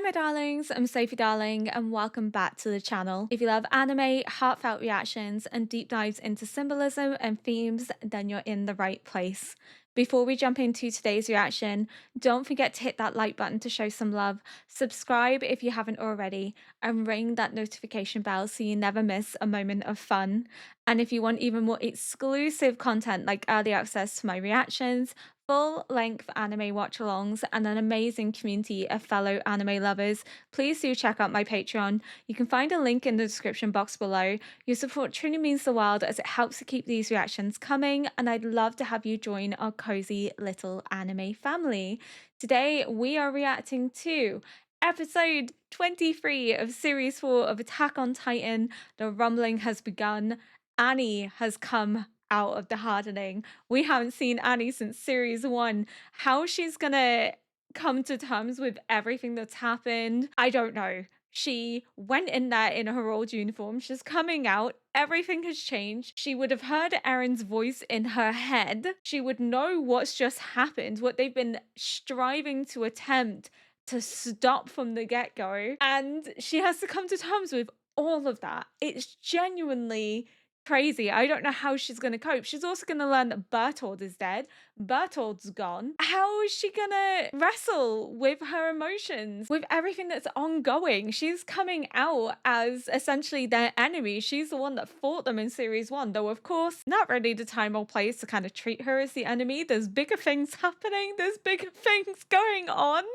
my darlings, I'm Sophie Darling and welcome back to the channel. If you love anime, heartfelt reactions and deep dives into symbolism and themes, then you're in the right place. Before we jump into today's reaction, don't forget to hit that like button to show some love, subscribe if you haven't already, and ring that notification bell so you never miss a moment of fun. And if you want even more exclusive content like early access to my reactions, full-length anime watch-alongs, and an amazing community of fellow anime lovers, please do check out my Patreon. You can find a link in the description box below. Your support truly means the world as it helps to keep these reactions coming, and I'd love to have you join our cozy little anime family. Today, we are reacting to episode 23 of Series 4 of Attack on Titan. The rumbling has begun. Annie has come out of the hardening. We haven't seen Annie since series 1. How she's gonna come to terms with everything that's happened, I don't know. She went in there in her old uniform. She's coming out. Everything has changed. She would have heard Eren's voice in her head. She would know what's just happened, what they've been striving to attempt to stop from the get-go. And she has to come to terms with all of that. It's genuinely crazy. I don't know how she's going to cope. She's also going to learn that Bertold is dead. Bertold's gone. How is she going to wrestle with her emotions, with everything that's ongoing? She's coming out as essentially their enemy. She's the one that fought them in series 1, though of course not really the time or place to kind of treat her as the enemy. There's bigger things happening. There's bigger things going on.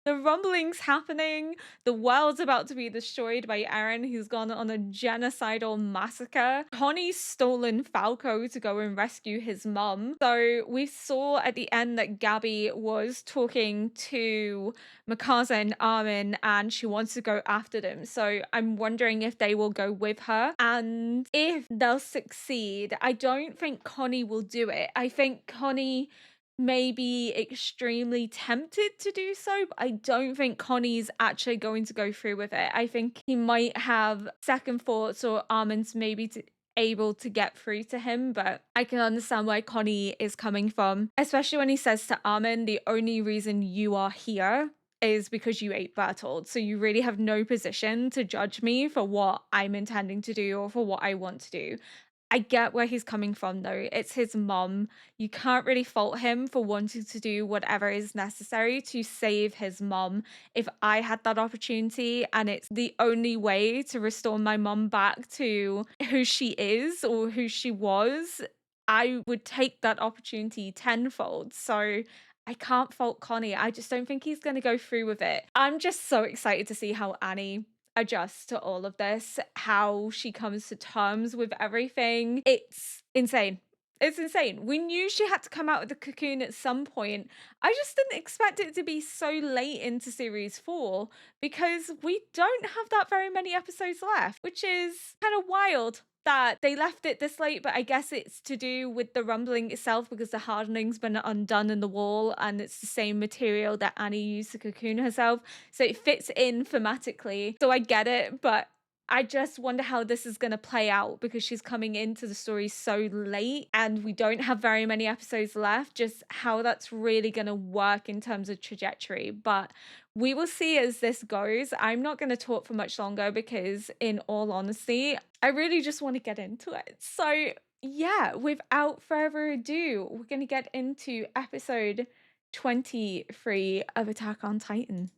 The rumbling's happening. The world's about to be destroyed by Eren, who's gone on a genocidal massacre. Connie's stolen Falco to go and rescue his mum. So we saw at the end that Gabby was talking to Mikasa and Armin and she wants to go after them. So I'm wondering if they will go with her and if they'll succeed. I don't think Connie will do it. I think Connie may be extremely tempted to do so, but I don't think Connie's actually going to go through with it. I think he might have second thoughts or Armin's maybe able to get through to him, but I can understand where Connie is coming from, especially when he says to Armin, the only reason you are here is because you ate Bertold. So you really have no position to judge me for what I'm intending to do or for what I want to do. I get where he's coming from though. It's his mom. You can't really fault him for wanting to do whatever is necessary to save his mom. If I had that opportunity and it's the only way to restore my mom back to who she is or who she was, I would take that opportunity tenfold. So I can't fault Connie. I just don't think he's going to go through with it. I'm just so excited to see how Annie adjusts to all of this, how she comes to terms with everything. It's insane. It's insane. We knew she had to come out of the cocoon at some point. I just didn't expect it to be so late into series 4 because we don't have that very many episodes left, which is kind of wild that they left it this late, but I guess it's to do with the rumbling itself because the hardening's been undone in the wall and it's the same material that Annie used to cocoon herself. So it fits in thematically. So I get it, but I just wonder how this is going to play out because she's coming into the story so late and we don't have very many episodes left, just how that's really going to work in terms of trajectory. But we will see as this goes. I'm not going to talk for much longer because in all honesty, I really just want to get into it. So yeah, without further ado, we're going to get into episode 23 of Attack on Titan.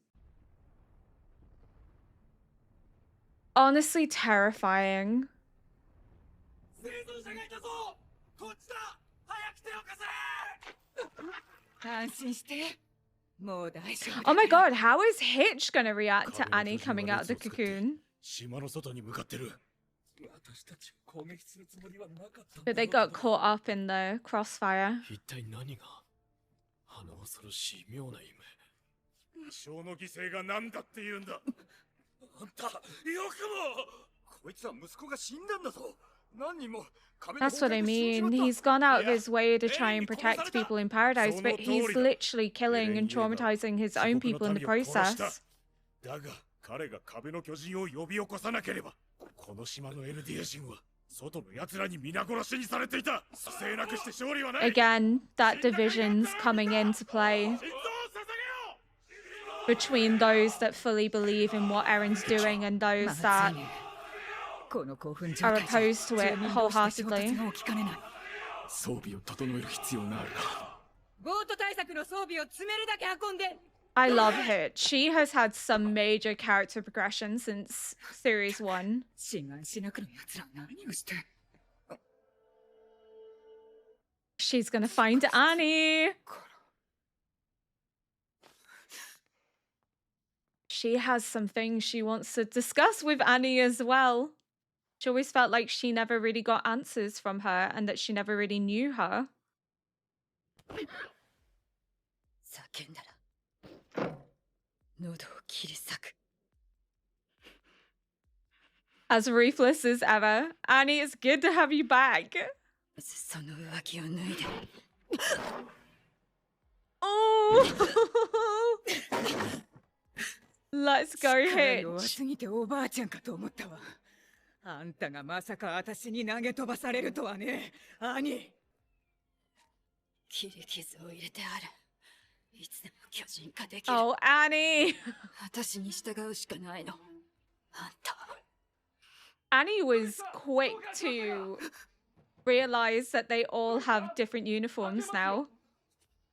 Honestly terrifying. Oh my god, how is Hitch gonna react to Annie coming out of the cocoon? But they got caught up in the crossfire. That's what I mean. He's gone out of his way to try and protect people in paradise, but he's literally killing and traumatizing his own people in the process. Again, that division's coming into play. between those that fully believe in what Eren's doing and those that are opposed to it wholeheartedly. 装備を整える必要があるな。ボート対策の装備を詰めるだけ運んで。I love her. She has had some major character progression since series 1. 志願しなくの奴ら何をして。She's gonna find Annie. She has some things she wants to discuss with Annie as well. She always felt like she never really got answers from her and that she never really knew her. 叫んだら喉を切り裂く。As ruthless as ever, Annie, it's good to have you back. その浮気を脱いで。Oh! Let's go, 力弱 Hitch. すぎておばあちゃんかと思ったわ。あんたがまさか私に投げ飛ばされるとはね、兄。切り傷を入れてある。いつでも巨人化できる。Oh, Annie! 私に従うしかないの。あんた。Annie was quick to realize that they all have different uniforms now.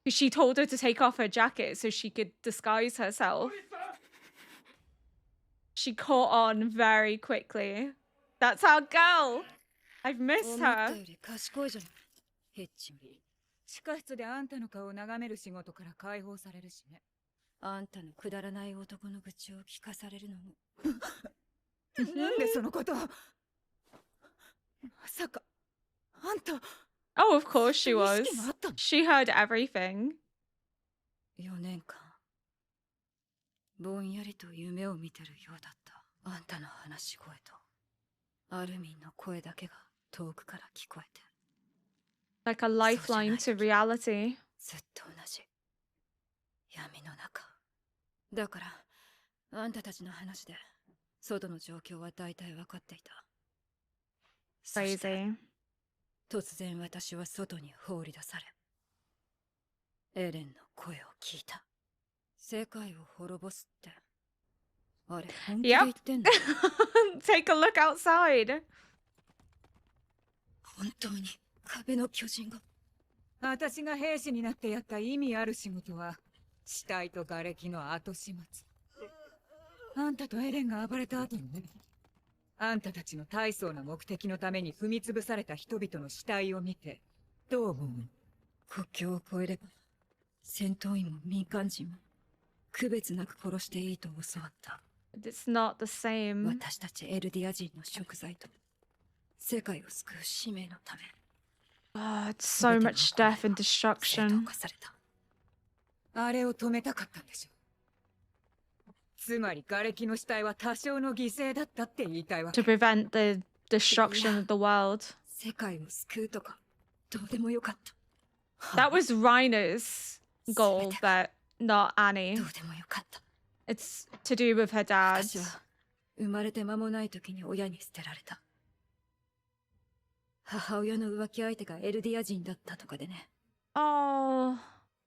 She told her to take off her jacket so she could disguise herself. She caught on very quickly. That's our girl. I've missed 思った her. より賢いじゃない。ヘッチより地下室であんたの顔を眺める仕事から解放されるしね。あんたのくだらない男の愚痴を聞かされるのも。なんでそのことを。まさかあんた。Oh, of course she 意 was. 識があったの。 She heard everything. 4年間ぼんやりと夢を見てるようだった。あんたの話し声とアルミンの声だけが遠くから聞こえて。 Like a lifeline to reality. ずっと同じ闇の中だから、あんたたちの話で外の状況は大体分かっていた。そして Crazy. 突然私は外に放り出され、エレンの声を聞いた。世界を滅ぼすって、あれ本気で言ってんの？ Take a look outside. 本当に壁の巨人が。私が兵士になってやった意味ある仕事は死体と瓦礫の後始末。あんたとエレンが暴れた後にね、あんたたちの大層な目的のために踏み潰された人々の死体を見てどう思う？国境を越えれば戦闘員も民間人も区別なく殺していいと教わった。 It's not the same. 私たちエルディア人の食材と世界を救う使命のため。 Oh, it's so much death and 正当 destruction. 化された。あれを止めたかったんでしょ。つまり瓦礫の死体は多少の犠牲だったって言いたいわけ。 To prevent the destruction of the world. 世界を救うとかどうでもよかった。 That was Reiner's goal, but not Annie. どうでもよかった。 It's to do with her dad. 私は生まれて間もない時に親に捨てられた。母親の浮気相手がエルディア人だったとかでね。 Oh.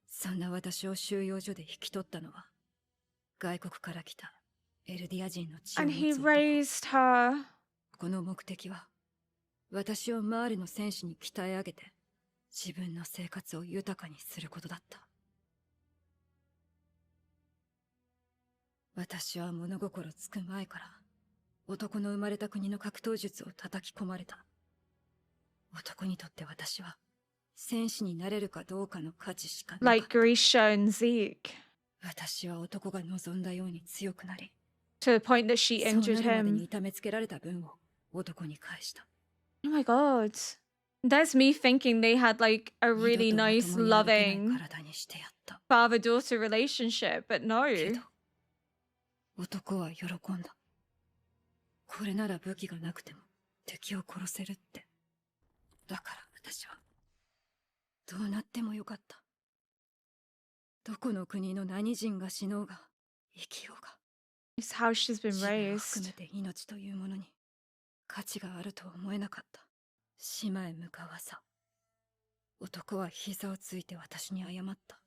そんな私を収容所で引き取ったのは外国から来たエルディア人の血を And 持 he つ男。 raised her. この目的は私をマーレの戦士に鍛え上げて自分の生活を豊かにすることだった。私は物心つく前から男の生まれた国の格闘術を叩き込まれた。男にとって私は戦士になれるかどうかの価値しかなかった。 Like Grisha and Zeke. 私は男が望んだように強くなり、 To the point that she そう injured なるまで him. に痛めつけられた分を男に返した。 Oh my god. That's me thinking they had like a really 二度と nice, まともに歩けない loving 体にしてやった。 father-daughter relationship, but no. けど男は喜んだ。これなら武器がなくても敵を殺せるって。だから私はどうなってもよかった。どこの国の何人が死のうが生きようが、 It's how she's been 自分を含 raised. めて命というものに価値があるとは思えなかった。島へ向かう朝、男は膝をついて私に謝った。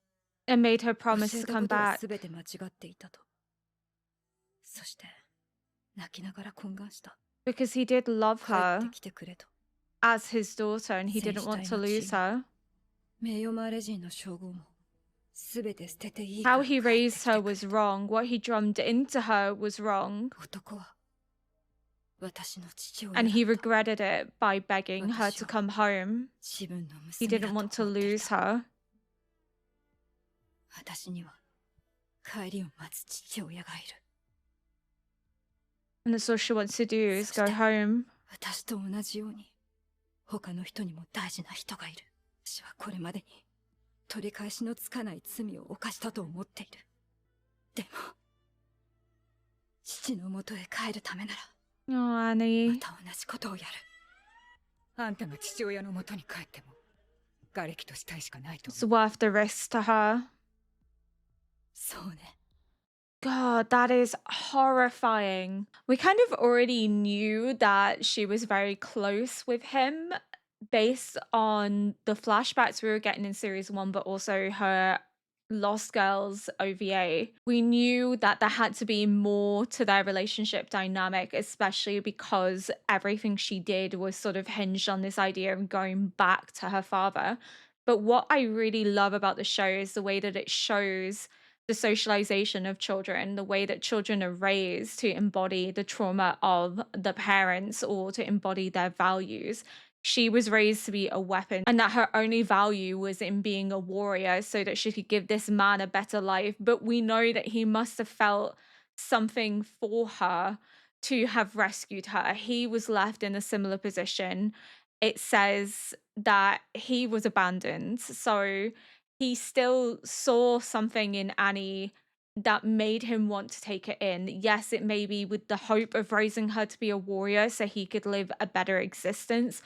and made her 教 promise え to た come ことは back 全て間違っていたと。そして泣きながら懇願した。 because he did love 帰って her きてくれと。 as his daughter and he 戦 didn't 士 want 隊 to の地 lose 位も her. 名誉マーレ人の称号も全て捨てていい How から he 帰って raised きて her くれ was と。 wrong. What he drummed into her was wrong. 男は私の父親 And だ he った。 regretted it by begging her to 私を come home. 自分の He 娘だ didn't と want to 思ってい lose た。 her. 私には帰りを待つ父親がいる。 And that's all she wants to do is go So home. 私と同じように他の人にも大事な人がいる。私はこれまでに取り返しのつかない罪を犯したと思っている。でも父のもとへ帰るためなら Oh, ま Annie. た同じことをやる。あんたが父親のもとに帰っても瓦礫としたいしかないと It's 思う。 worth the risk to her. そうね。 God, that is horrifying. We kind of already knew that she was very close with him based on the flashbacks we were getting in series 1, but also her Lost Girls OVA. We knew that there had to be more to their relationship dynamic, especially because everything she did was sort of hinged on this idea of going back to her father. But what I really love about the show is the way that it shows the socialization of children, the way that children are raised to embody the trauma of the parents or to embody their values. She was raised to be a weapon, and that her only value was in being a warrior so that she could give this man a better life. But we know that he must have felt something for her to have rescued her. He was left in a similar position. It says that he was abandoned. So he still saw something in Annie that made him want to take her in. Yes, it may be with the hope of raising her to be a warrior so he could live a better existence,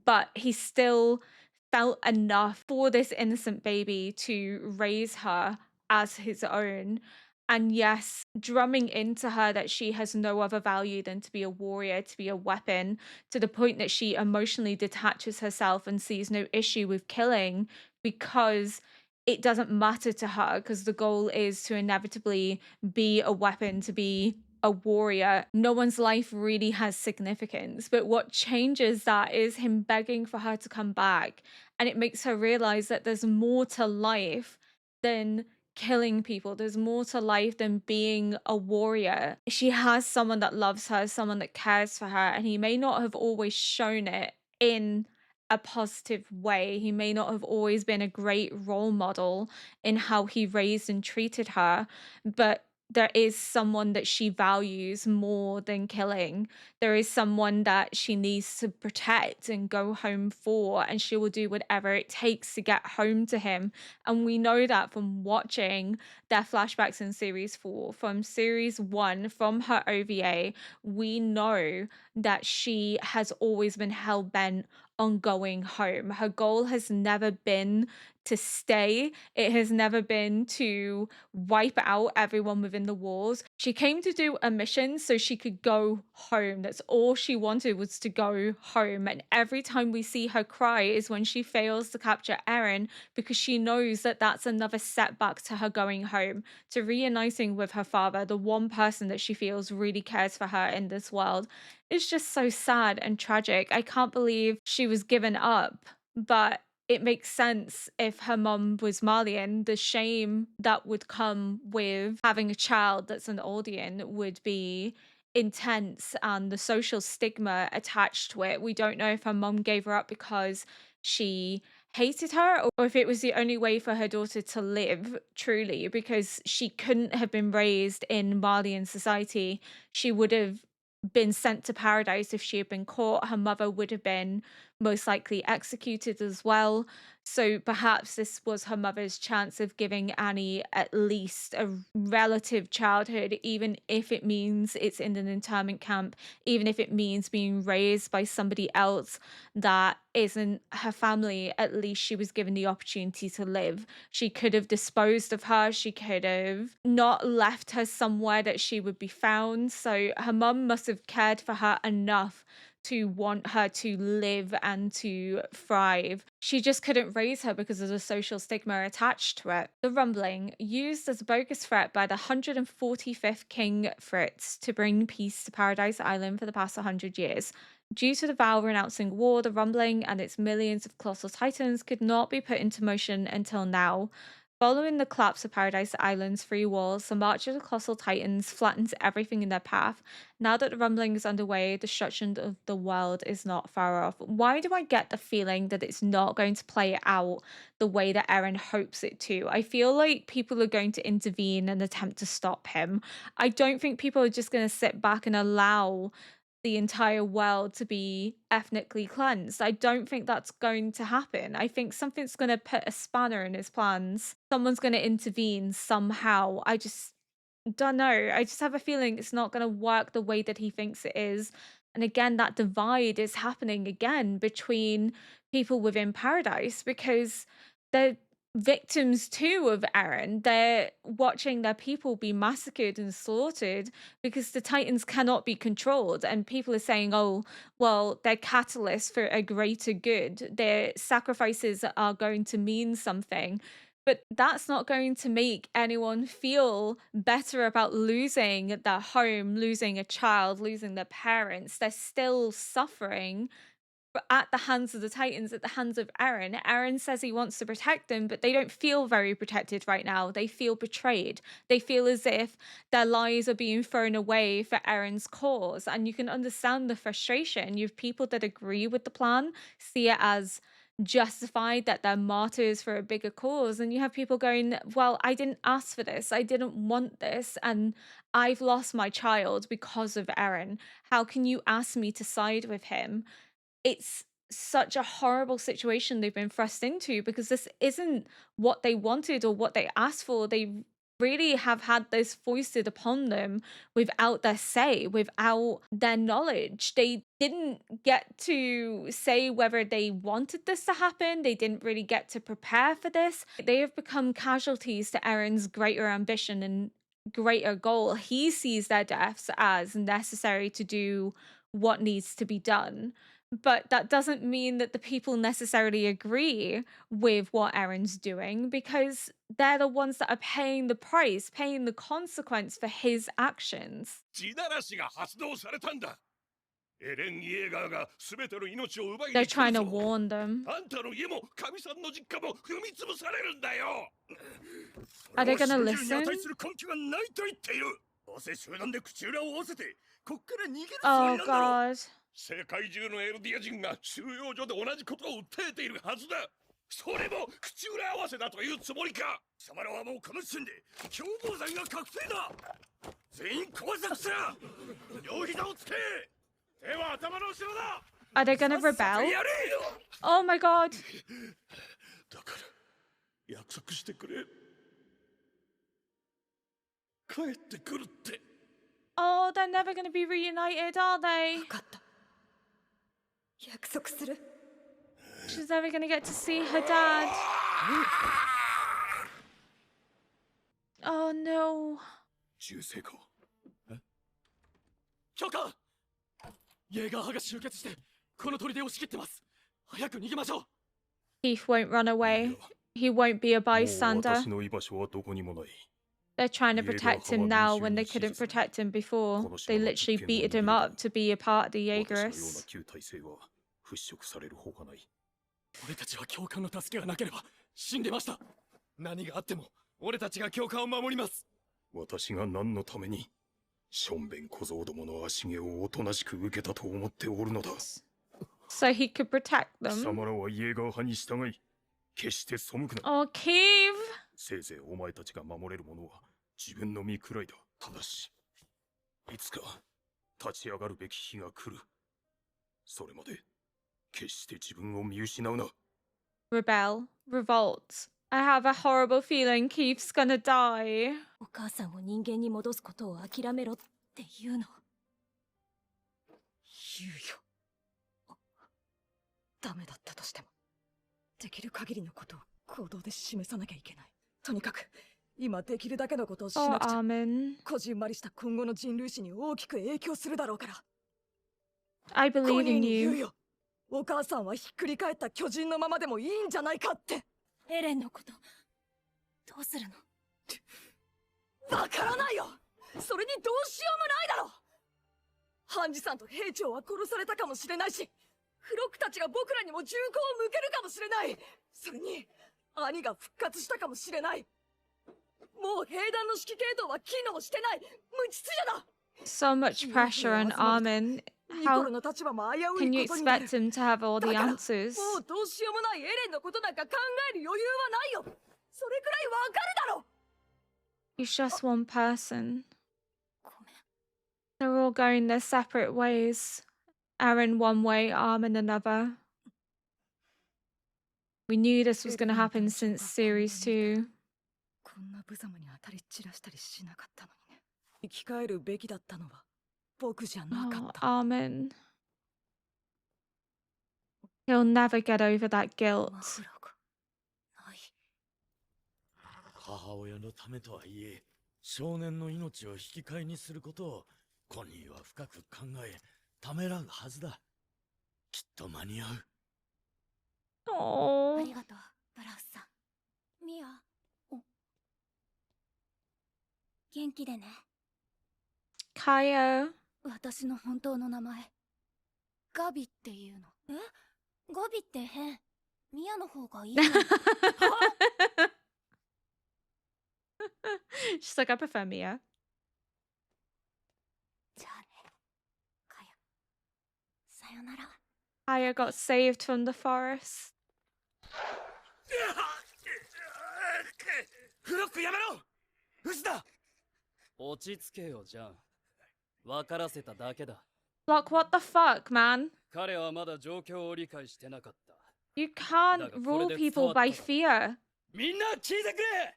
but he still felt enough for this innocent baby to raise her as his own. And yes, drumming into her that she has no other value than to be a warrior, to be a weapon, to the point that she emotionally detaches herself and sees no issue with killing because it doesn't matter to her because the goal is to inevitably be a weapon, to be a warrior. No one's life really has significance. But what changes that is him begging for her to come back. And it makes her realize that there's more to life than killing people. There's more to life than being a warrior. She has someone that loves her, someone that cares for her, and he may not have always shown it in a positive way. He may not have always been a great role model in how he raised and treated her, but there is someone that she values more than killing. There is someone that she needs to protect and go home for, and she will do whatever it takes to get home to him. And we know that from watching their flashbacks in series 4. From series 1, from her OVA, we know that she has always been hell bent on going home. Her goal has never been to stay. It has never been to wipe out everyone within the walls. She came to do a mission so she could go home. That's all she wanted, was to go home. And every time we see her cry is when she fails to capture Eren, because she knows that that's another setback to her going home, to reuniting with her father, the one person that she feels really cares for her in this world. It's just so sad and tragic. I can't believe she was given up, but it makes sense if her mom was Malian. The shame that would come with having a child that's an Aldean would be intense, and the social stigma attached to it. We don't know if her mom gave her up because she hated her or if it was the only way for her daughter to live truly, because she couldn't have been raised in Malian society. She would have been sent to paradise if she had been caught. Her mother would have been most likely executed as well. So perhaps this was her mother's chance of giving Annie at least a relative childhood, even if it means it's in an internment camp, even if it means being raised by somebody else that isn't her family. At least she was given the opportunity to live. She could have disposed of her. She could have not left her somewhere that she would be found. So her mum must have cared for her enough to want her to live and to thrive. She just couldn't raise her because of the social stigma attached to it. The rumbling, used as a bogus threat by the 145th King Fritz to bring peace to Paradise Island for the past 100 years. Due to the vow renouncing war, the rumbling and its millions of colossal titans could not be put into motion until now. Following the collapse of Paradise Island's three walls, the march of the colossal titans flattens everything in their path. Now that the rumbling is underway, destruction of the world is not far off. Why do I get the feeling that it's not going to play out the way that Eren hopes it to? I feel like people are going to intervene and attempt to stop him. I don't think people are just going to sit back and allow the entire world to be ethnically cleansed. I don't think that's going to happen. I think something's going to put a spanner in his plans. Someone's going to intervene somehow. I just don't know. I just have a feeling it's not going to work the way that he thinks it is. And again, that divide is happening again between people within Paradise because they're victims too of Eren. They're watching their people be massacred and slaughtered because the Titans cannot be controlled. And people are saying, oh, well, they're catalysts for a greater good. Their sacrifices are going to mean something. But that's not going to make anyone feel better about losing their home, losing a child, losing their parents. They're still suffering at the hands of the Titans, at the hands of Eren. Eren says he wants to protect them, but they don't feel very protected right now. They feel betrayed. They feel as if their lives are being thrown away for Eren's cause. And you can understand the frustration. You have people that agree with the plan, see it as justified that they're martyrs for a bigger cause. And you have people going, well, I didn't ask for this. I didn't want this. And I've lost my child because of Eren. How can you ask me to side with him? It's such a horrible situation they've been thrust into because this isn't what they wanted or what they asked for. They really have had this foisted upon them without their say, without their knowledge. They didn't get to say whether they wanted this to happen. They didn't really get to prepare for this. They have become casualties to Eren's greater ambition and greater goal. He sees their deaths as necessary to do what needs to be done. But that doesn't mean that the people necessarily agree with what Eren's doing because they're the ones that are paying the price, paying the consequence for his actions. 地ならしが発動されたんだ。エレン・イエーガーが全ての命を奪い They're に来る trying to ぞ。 warn them. あんたの家も神さんの実家も踏み潰されるんだよ。 Are they gonna それを信じるに listen? 値する根拠がないと言っている。どうせ集団で口裏を合わせてこっから逃げるつもり Oh なんだろう。 god. 世界中のエルディア人が収容所で同じことを訴えているはずだ。それも口裏合わせだというつもりか。貴様らはもうこの時点で共謀罪が確定だ。全員拘束する。両膝をつけ。手は頭の後ろだ。 Are they gonna さっさ rebel? とやれ。 Oh my god. だから約束してくれ。帰ってくるって。 Oh, they're never gonna be reunited, are they? 分かった。約束する。 She's never gonna get to see her dad. Oh no. 銃声か。教官イェーガー派が集結してこの砦を仕切ってます。早く逃げましょう。 Keith won't run away. He won't be a もう bystander. 私の居場所はどこにもない。 They're trying to protect him now when they couldn't protect him before. They literally beated him up to be a part of the 私のような Jaegerists. 旧体制は払拭されるほかない。俺たちは教官の助けがなければ死んでました。何があっても俺たちが教官を守ります。私が何のためにしょんべん小僧どもの足毛をおとなしく受けたと思っておるのだ。 So he could protect 貴 them. 様らはイエーガー派に従い、決して背くな。 Oh, Keith! せいぜいお前たちが守れるものは自分の身くらいだ。ただし、いつか立ち上がるべき日が来る。それまで決して自分を見失うな。 Rebel. Revolt. I have a horrible feeling Keith's gonna die. お母さんを人間に戻すことを諦めろって言うの。言うよ。ダメだったとしても、できる限りのことを行動で示さなきゃいけない。とにかく、今できるだけのことをし Oh, なくちゃ、 Armin. こじんまりした今後の人類史に大きく影響するだろうから。I コ believe ニー in に言う you. よ。お母さんはひっくり返った巨人のままでもいいんじゃないかって。エレンのことどうするの？わからないよ。それにどうしようもないだろ。ハンジさんと兵長は殺されたかもしれないし、フロックたちが僕らにも銃口を向けるかもしれない。それに兄が復活したかもしれない。もう兵団の指揮系統は機能してない。無秩序だ。 So much pressure on Armin. ニコ How ロの立場も危う can い you ことになる。 expect him to have all the だから answers? もうどうしようもないエレンのことなんか考える余裕はないよ。それくらいわかるだろ。 He's just one person. ごめん。 They're all going their separate ways. Aaron one way, Armin another. We knew this was going to happen since series 2. こんな無様に当たり散らしたりしなかったのにね。生き返るべきだったのは僕じゃなか Oh, った。 Armin. He'll never get over that マ guilt. フラがない。母親のためとはいえ、少年の命を引き換えにすることをコニーは深く考え、ためらうはずだ。きっと間に合う。あ Oh, りがとう、ブラウスさん。ミア。元気でね。 Kaya. 私の本当の名前。ガビっていうの。え？ガビって変。ミアの方がいいよ。 She's like, I prefer Mia. じゃあね。かよ。さよなら。 Kaya got saved from the forest. フロックやめろ。藤田。落ち着けよ、ジャン。分からせただけだ。 Block, what the fuck, man? 彼はまだ状況を理解してなかった。 You can't rule people by fear. みんな聞いてくれ。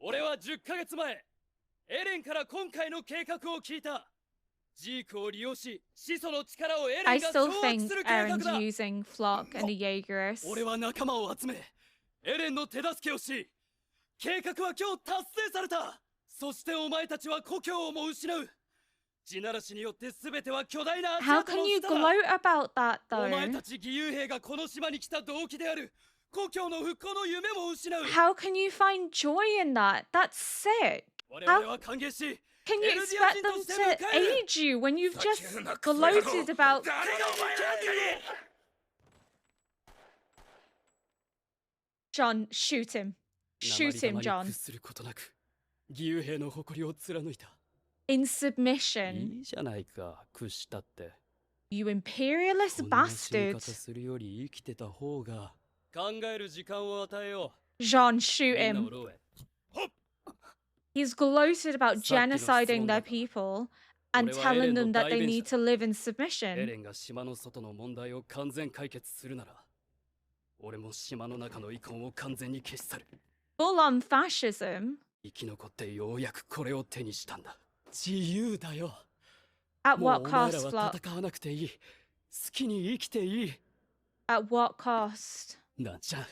俺は10ヶ月前、エレンから今回の計画を聞いた。ジークを利用し、始祖の力をエレン I が still 掌握 think する計画 Aaron's だ。 using Flock and the Jaegerists. 俺は仲間を集め、エレンの手助けをし、計画は今日達成された。そしてお前たちは故郷をも失う。地ならしによって全ては巨大な足 How 跡 can の you 下だ。 gloat about that お前 though? たち義勇兵がこの島に来た動機である故郷の復興の夢も失う。 How can you find joy in that? That's sick. 我々は歓迎し、 Can you エルディ expect ア人 them として to 迎える。 aid you when you've just ふざけるなクソ野郎。 gloated about 誰がお前なんかに。 John? Shoot him. Shoot him, 鉛玉に John. 屈することなく義勇兵の誇りを貫いた。 In submission. いいじゃないか、屈したって。 You imperialist こんな死に bastard. 方するより生きてた方が考える時間を与えよ John, う。 shoot みんな him. を牢へ。 He's gloated about さっきの genociding 質問だ。 their people and 俺はエレ telling ンの them that 代 they 弁 need 者 to live in エ submission. レンが島の外の問題を完全解決するなら、俺も島の中の遺恨を完全に消し去る。 Full on fascism. 生き残ってようやくこれを手にしたんだ。自由だよ。 At もう what お前 cost, らは Flock? 戦わなくていい。好きに生きていい。 At what cost? なんじゃ。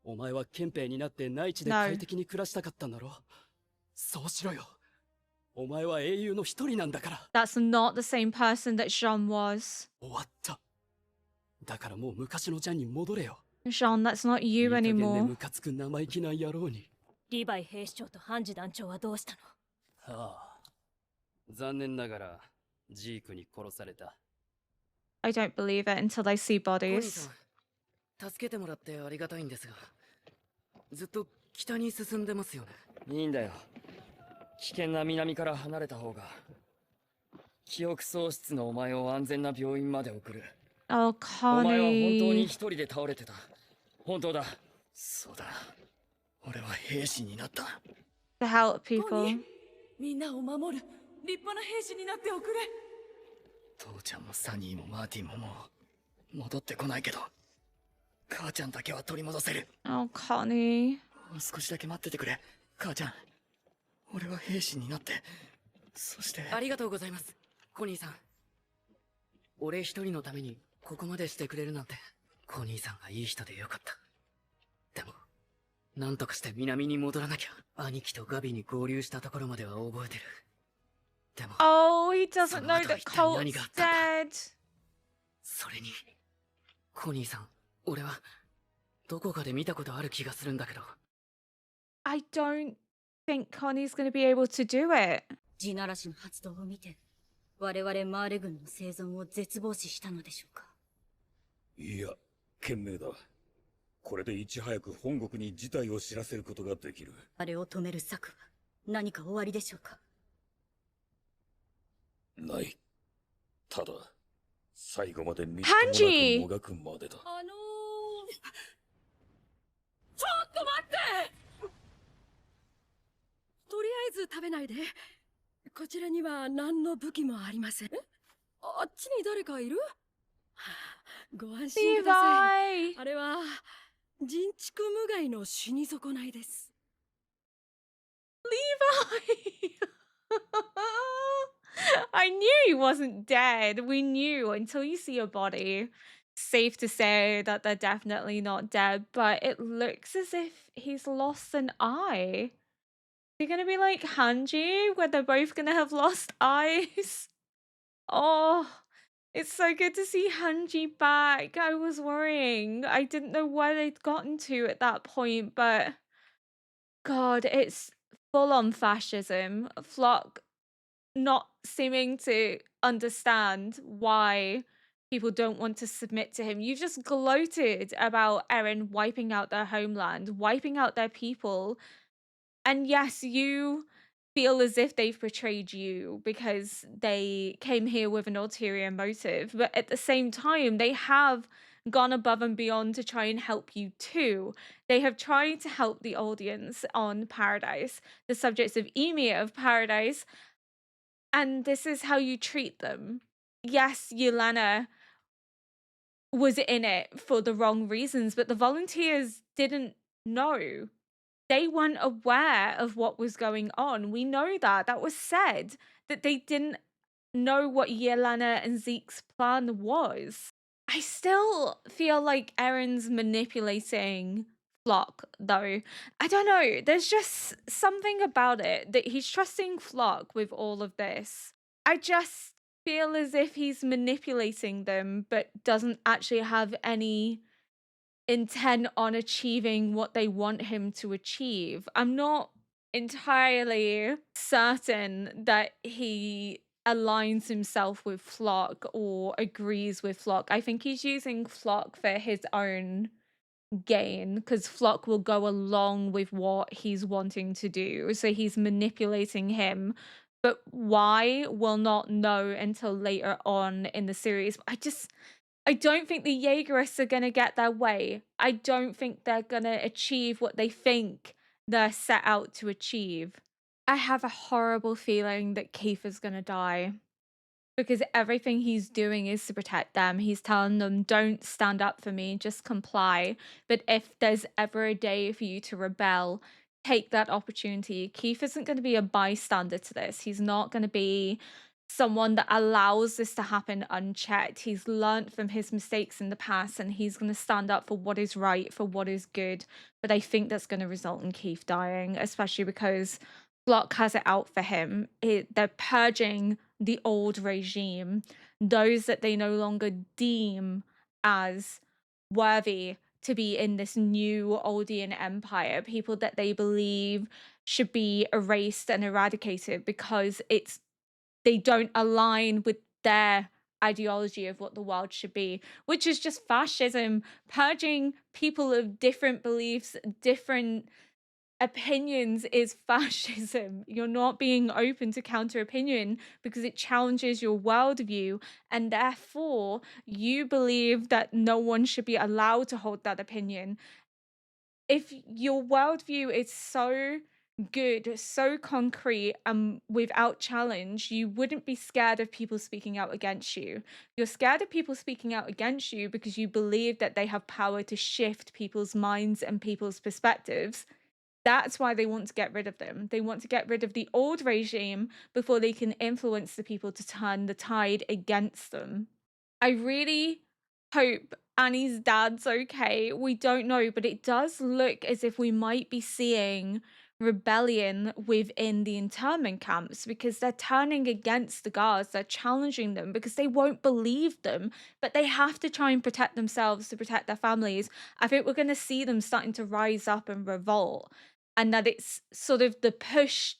お前は憲兵になって内地で No. 快適に暮らしたかったんだろ。そうしろよ。お前は英雄の一人なんだから。 That's not the same person that Jean was. 終わった。だからもう昔のジャンに戻れよ。 Jean, that's not いい you 加減で anymore. ムカつく生意気な野郎に。リヴァイ兵士長とハンジ団長はどうしたの？ああ。残念ながら、ジークに殺された。 I don't believe it until I see コニー bodies. さん、助けてもらってありがたいんですが、ずっと北に進んでますよね。いいんだよ。危険な南から離れた方が。記憶喪失のお前を安全な病院まで送る。 Oh, お前は本当に Connie. 一人で倒れてた。本当だ。そうだ。俺は兵士になった。 To help people. みんなを守る立派な兵士になっておくれ。父ちゃんもサニーもマーティンももう戻ってこないけど、母ちゃんだけは取り戻せる。 Oh, Connie. もう少しだけ待っててくれ、母ちゃん。俺は兵士になって、そしてありがとうございます、コニーさん。俺一人のためにここまでしてくれるなんて。コニーさんがいい人でよかった。でもなんとかして南に戻らなきゃ。兄貴とガビに合流したところまでは覚えてる。でも Oh, Oh, he doesn't know that Colt's dead. それに、コニーさん、俺はどこかで見たことある気がするんだけど。I don't think Connie's going to be able to do it. 地ならしの発動を見て、我々マーレ軍の生存を絶望視したのでしょうか。いや、賢明だ。これでいち早く本国に事態を知らせることができる。あれを止める策は何か終わりでしょうか。ない。ただ、最後までみっともなくもがくまでだ。ちょっと待って。とりあえず食べないで。こちらには何の武器もありません。あっちに誰かいる？ご安心ください。あれは人畜無害の死に損ないです。Levi! I knew he wasn't dead. We knew until you see a body. Safe to say that they're definitely not dead, but it looks as if he's lost an eye. They're gonna be like Hanji, where they're both gonna have lost eyes. Oh, it's so good to see Hanji back. I was worrying. I didn't know where they'd gotten to at that point, but God, it's full on fascism. Flock not seeming to understand why people don't want to submit to him. You just gloated about Eren wiping out their homeland, wiping out their people. And yes, you feel as if they've betrayed you because they came here with an ulterior motive. But at the same time, they have gone above and beyond to try and help you too. They have tried to help the audience on Paradise, the subjects of Emir of Paradise, and this is how you treat them. Yes, Yelena was in it for the wrong reasons, but the volunteers didn't know. They weren't aware of what was going on. We know that. That was said, that they didn't know what Yelena and Zeke's plan was. I still feel like Eren's manipulating Flock, though. I don't know. There's just something about it that he's trusting Flock with all of this. I just feel as if he's manipulating them, but doesn't actually have any intent on achieving what they want him to achieve. I'm not entirely certain that he aligns himself with Flock or agrees with Flock. I think he's using Flock for his own gain because Flock will go along with what he's wanting to do. So he's manipulating him. But why, we'll not know until later on in the series. I don't think the Jaegerists are going to get their way. I don't think they're going to achieve what they think they're set out to achieve. I have a horrible feeling that Keith is going to die because everything he's doing is to protect them. He's telling them, don't stand up for me, just comply. But if there's ever a day for you to rebel, take that opportunity. Keith isn't going to be a bystander to this. He's not going to be someone that allows this to happen unchecked. He's learned from his mistakes in the past and he's going to stand up for what is right, for what is good. But I think that's going to result in Keith dying, especially because Flock has it out for him. They're purging the old regime, those that they no longer deem as worthy to be in this new Oldian empire, people that they believe should be erased and eradicated because they don't align with their ideology of what the world should be, which is just fascism, purging people of different beliefs, different opinions is fascism. You're not being open to counter opinion because it challenges your worldview, and therefore you believe that no one should be allowed to hold that opinion. If your worldview is so good, so concrete, and without challenge, you wouldn't be scared of people speaking out against you. You're scared of people speaking out against you because you believe that they have power to shift people's minds and people's perspectives. That's why they want to get rid of them. They want to get rid of the old regime before they can influence the people to turn the tide against them. I really hope Annie's dad's okay. We don't know, but it does look as if we might be seeing rebellion within the internment camps because they're turning against the guards, they're challenging them because they won't believe them, but they have to try and protect themselves to protect their families. I think we're going to see them starting to rise up and revolt, and that it's sort of the push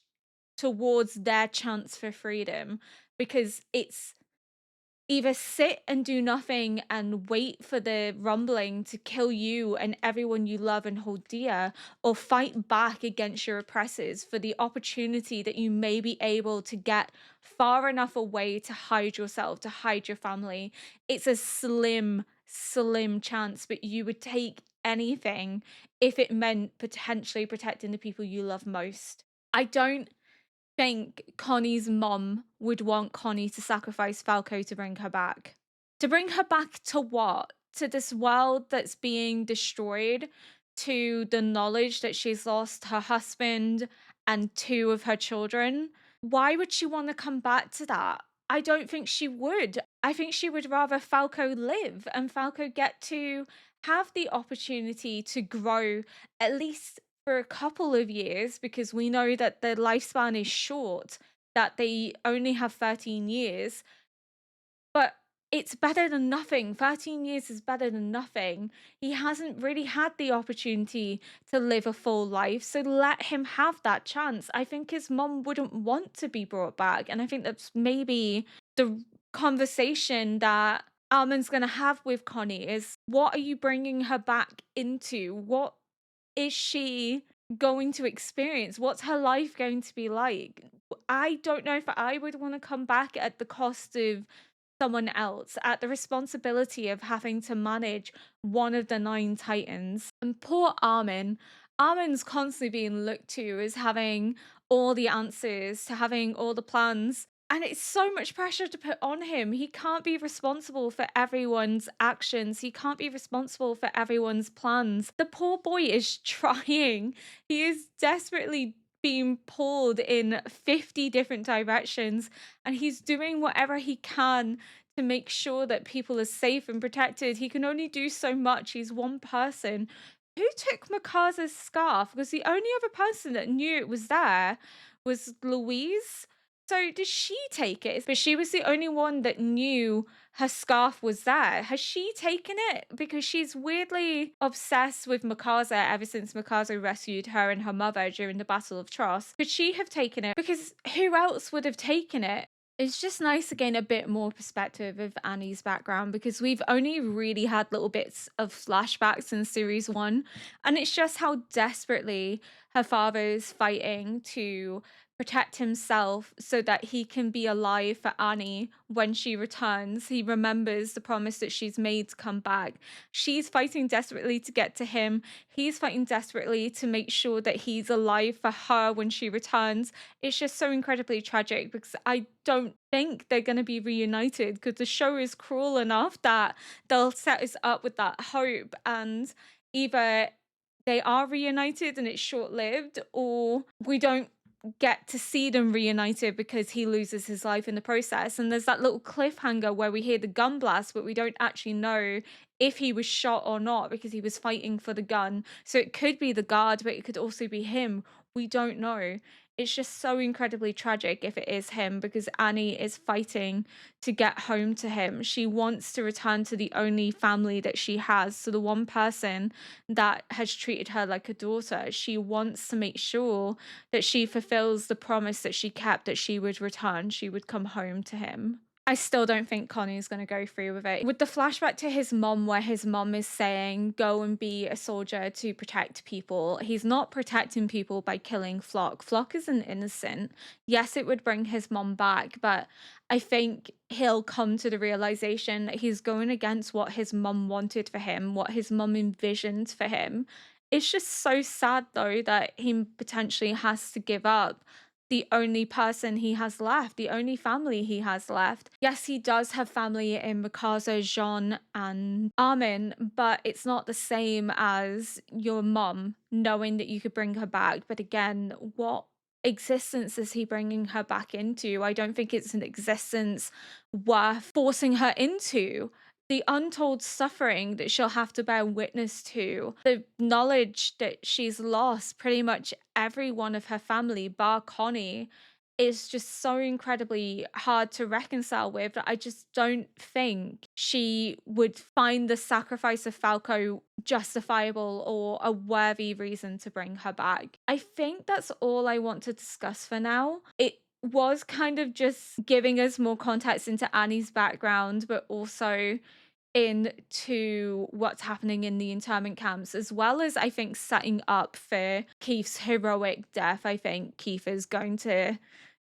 towards their chance for freedom, because it's either sit and do nothing and wait for the rumbling to kill you and everyone you love and hold dear, or fight back against your oppressors for the opportunity that you may be able to get far enough away to hide yourself, to hide your family. It's a slim, slim chance, but you would take anything if it meant potentially protecting the people you love most. I don't think Connie's mom would want Connie to sacrifice Falco to bring her back. To bring her back to what? To this world that's being destroyed, to the knowledge that she's lost her husband and two of her children. Why would she want to come back to that? I don't think she would. I think she would rather Falco live and Falco get to have the opportunity to grow, at least for a couple of years, because we know that the lifespan is short, that they only have 13 years. But it's better than nothing. 13 years is better than nothing. He hasn't really had the opportunity to live a full life, so let him have that chance. I think his mom wouldn't want to be brought back, and I think that's maybe the conversation that Armin's going to have with Connie is, what are you bringing her back into? What is she going to experience? What's her life going to be like? I don't know if I would want to come back at the cost of someone else, at the responsibility of having to manage one of the 9 titans. And poor Armin. Armin's constantly being looked to as having all the answers, to having all the plans. And it's so much pressure to put on him. He can't be responsible for everyone's actions. He can't be responsible for everyone's plans. The poor boy is trying. He is desperately being pulled in 50 different directions, and he's doing whatever he can to make sure that people are safe and protected. He can only do so much. He's one person. Who took Mikasa's scarf? Because the only other person that knew it was there was Louise. So did she take it? But she was the only one that knew her scarf was there. Has she taken it? Because she's weirdly obsessed with Mikasa ever since Mikasa rescued her and her mother during the Battle of Tross. Could she have taken it? Because who else would have taken it? It's just nice to gain a bit more perspective of Annie's background, because we've only really had little bits of flashbacks in series 1, and it's just how desperately her father is fighting to protect himself so that he can be alive for Annie when she returns. He remembers the promise that she's made to come back. She's fighting desperately to get to him. He's fighting desperately to make sure that he's alive for her when she returns. It's just so incredibly tragic, because I don't think they're going to be reunited, because the show is cruel enough that they'll set us up with that hope, and either they are reunited and it's short-lived, or we don't get to see them reunited because he loses his life in the process. And there's that little cliffhanger where we hear the gun blast, but we don't actually know if he was shot or not, because he was fighting for the gun. So it could be the guard, but it could also be him. We don't know. It's just so incredibly tragic if it is him, because Annie is fighting to get home to him. She wants to return to the only family that she has, so the one person that has treated her like a daughter. She wants to make sure that she fulfills the promise that she kept, that she would return, she would come home to him. I still don't think Connie's going to go through with it. With the flashback to his mom, where his mom is saying, go and be a soldier to protect people, he's not protecting people by killing Flock. Flock is an innocent. Yes, it would bring his mom back, but I think he'll come to the realization that he's going against what his mum wanted for him, what his mum envisioned for him. It's just so sad, though, that he potentially has to give up the only person he has left, the only family he has left. Yes, he does have family in Mikasa, Jean, and Armin, but it's not the same as your mum knowing that you could bring her back. But again, what existence is he bringing her back into? I don't think it's an existence worth forcing her into. the untold suffering that she'll have to bear witness to, the knowledge that she's lost pretty much every one of her family, bar Connie, is just so incredibly hard to reconcile with that I just don't think she would find the sacrifice of Falco justifiable or a worthy reason to bring her back. I think that's all I want to discuss for now. It was kind of just giving us more context into Annie's background, but also into what's happening in the internment camps, as well as I think setting up for Keith's heroic death. I think Keith is going to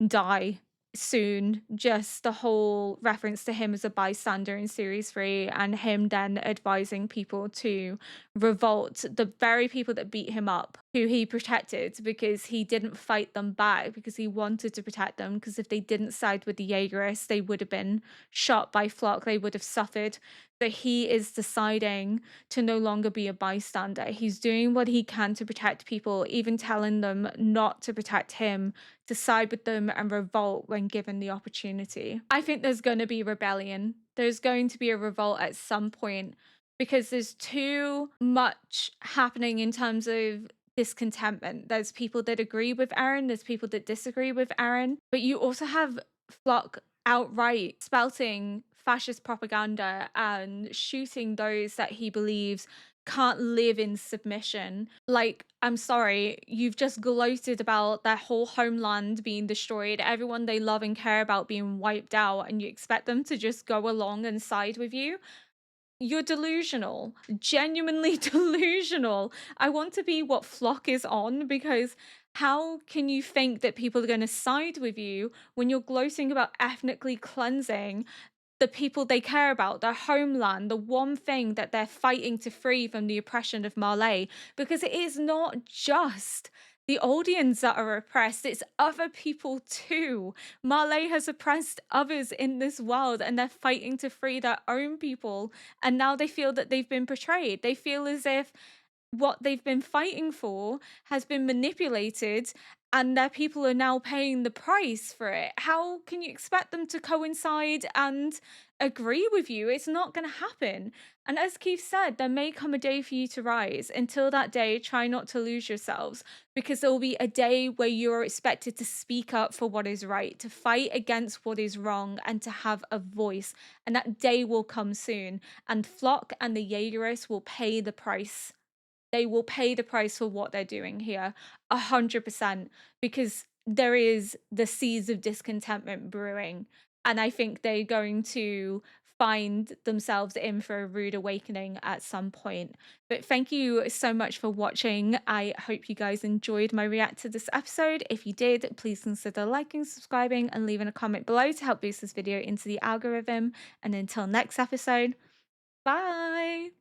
die soon. Just the whole reference to him as a bystander in series 3 and him then advising people to revolt, the very people that beat him up, who he protected, because he didn't fight them back because he wanted to protect them, because if they didn't side with the Jaegerists, they would have been shot by Flock, they would have suffered. So he is deciding to no longer be a bystander. He's doing what he can to protect people, even telling them not to protect him, to side with them and revolt when given the opportunity. I think there's going to be rebellion. There's going to be a revolt at some point because there's too much happening in terms of discontentment. There's people that agree with Eren, there's people that disagree with Eren, but you also have Flock outright spouting fascist propaganda and shooting those that he believes can't live in submission. Like, I'm sorry, you've just gloated about their whole homeland being destroyed, everyone they love and care about being wiped out, and you expect them to just go along and side with you? You're delusional, genuinely delusional. I want to be what Flock is on, because how can you think that people are going to side with you when you're gloating about ethnically cleansing the people they care about, their homeland, the one thing that they're fighting to free from the oppression of Marley? Because it is not just the Oldians that are oppressed, it's other people too. Marley has oppressed others in this world, and they're fighting to free their own people, and now they feel that they've been betrayed. They feel as if what they've been fighting for has been manipulated and their people are now paying the price for it. How can you expect them to coincide and agree with you? It's not going to happen. And as Keith said, there may come a day for you to rise. Until that day, try not to lose yourselves, because there will be a day where you're expected to speak up for what is right, to fight against what is wrong, and to have a voice. And that day will come soon. And Flock and the Jaegerists will pay the price. They will pay the price for what they're doing here, 100%, because there is the seeds of discontentment brewing, and I think they're going to find themselves in for a rude awakening at some point. But thank you so much for watching. I hope you guys enjoyed my react to this episode. If you did, please consider liking, subscribing, and leaving a comment below to help boost this video into the algorithm. And until next episode, bye!